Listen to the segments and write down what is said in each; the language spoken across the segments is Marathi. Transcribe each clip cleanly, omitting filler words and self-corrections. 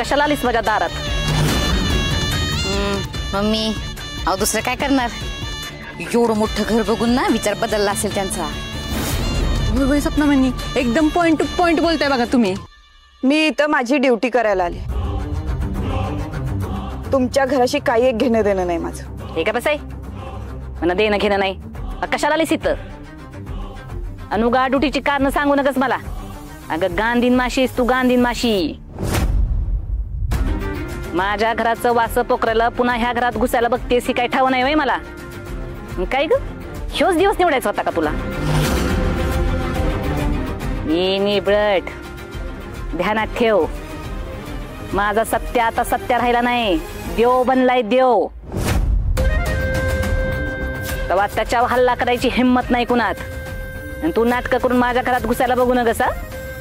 कशाला आलीस माझ्या दारात? मम्मी अहो दुसरं काय करणार, एवढं मोठं घर बघून ना विचार बदलला असेल त्यांचा. सपना म्हणी एकदम पॉइंट टू पॉइंट बोलताय बघा तुम्ही. मी इथं माझी ड्युटी करायला आले. तुमच्या घराशी काही एक घेणं देणं नाही माझं. हे का बस आहे मला देणं घेणं नाही. कशाला आलीस इथं? अनुगा ड्युटीची कारण सांगू नकस मला. अगं गांधीन माशीस तू, गांधीन माशी. माझ्या घराचं वास पोकरायला पुन्हा ह्या घरात घुसायला बघतेस ही काय ठाव नाही वय मला. काय ग ह्योच दिवस निवडायचा होता का तुला? निबळट ध्यानात ठेव, माझा सत्य आता सत्य राहिला नाही, देव बनलाय देव. तेव्हा त्याच्यावर हल्ला करायची हिम्मत नाही कुणात. आणि तू नाटक करून माझ्या घरात घुसायला बघू न कसा,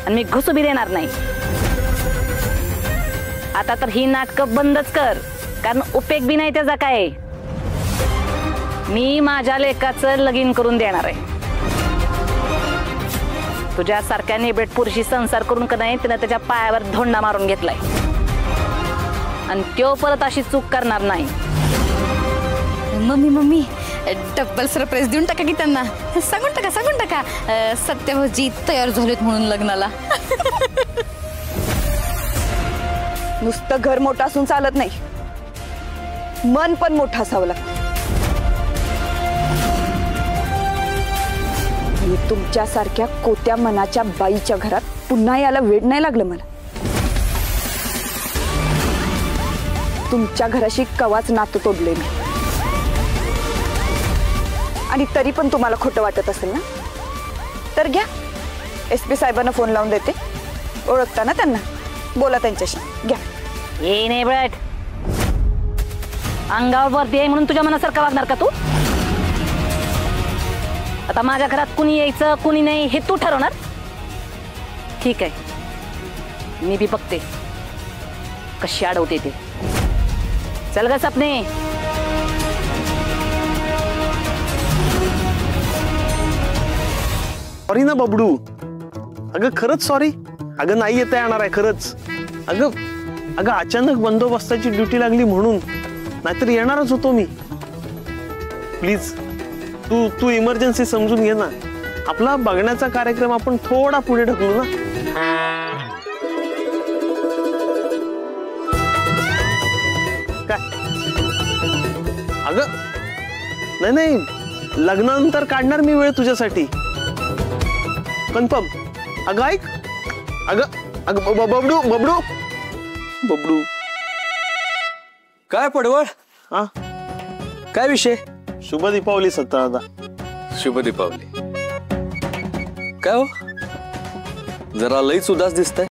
आणि मी घुसू बी देणार नाही. आता तर ही नाटक बंदच कर, कारण उपयोग बी नाही त्याचा काय. मी माझ्या लेकाचं लगीन करून देणार आहे. तुझ्यासारख्या निबेट पुरुषी संसार करून का नाही तिने त्याच्या पायावर धोंडा मारून घेतलाय, आणि तो परत अशी चूक करणार नाही. मम्मी डबल सरप्राईज देऊन टाका की त्यांना. सांगून टाका सत्यभाऊजी तयार झालेत म्हणून लग्नाला. नुसतं घर मोठं असून चालत नाही, मन पण मोठं असावं लागतं. तुमच्यासारख्या कोत्या मनाच्या बाईच्या घरात पुन्हा याला वेड नाही लागलं मला. तुमच्या घराशी कवाच नातं तोडले मी, आणि तरी पण तुम्हाला खोटं वाटत असेल ना, तर घ्या SP साहेबांना फोन लावून देते. ओळखता ना त्यांना, बोला त्यांच्याशी, घ्या. ये नाही बट अंगावर वरती आहे म्हणून तुझ्या मनासारखं वागणार का तू? आता माझ्या घरात कुणी यायचं कुणी नाही हे तू ठरवणार. ठीक आहे, मी बी बघते कशी अडवते ते. चल ग सपने. सॉरी ना बबडू. अगं खरंच सॉरी. अगं नाही येता येणार आहे खरंच. अगं अचानक बंदोबस्ताची ड्युटी लागली म्हणून, नाहीतर येणारच होतो मी. प्लीज तू इमर्जन्सी समजून घे ना. आपला बघण्याचा कार्यक्रम आपण थोडा पुढे ढकलू ना. काय? अगं नाही, लग्नानंतर काढणार मी वेळ तुझ्यासाठी, कन्फर्म. अगं ऐक, अगं बबडू काय पडवळ? हा काय विषय? शुभ दीपावली सत्ता. शुभ दीपावली. काय हो, जरा लईच उदास दिसताय.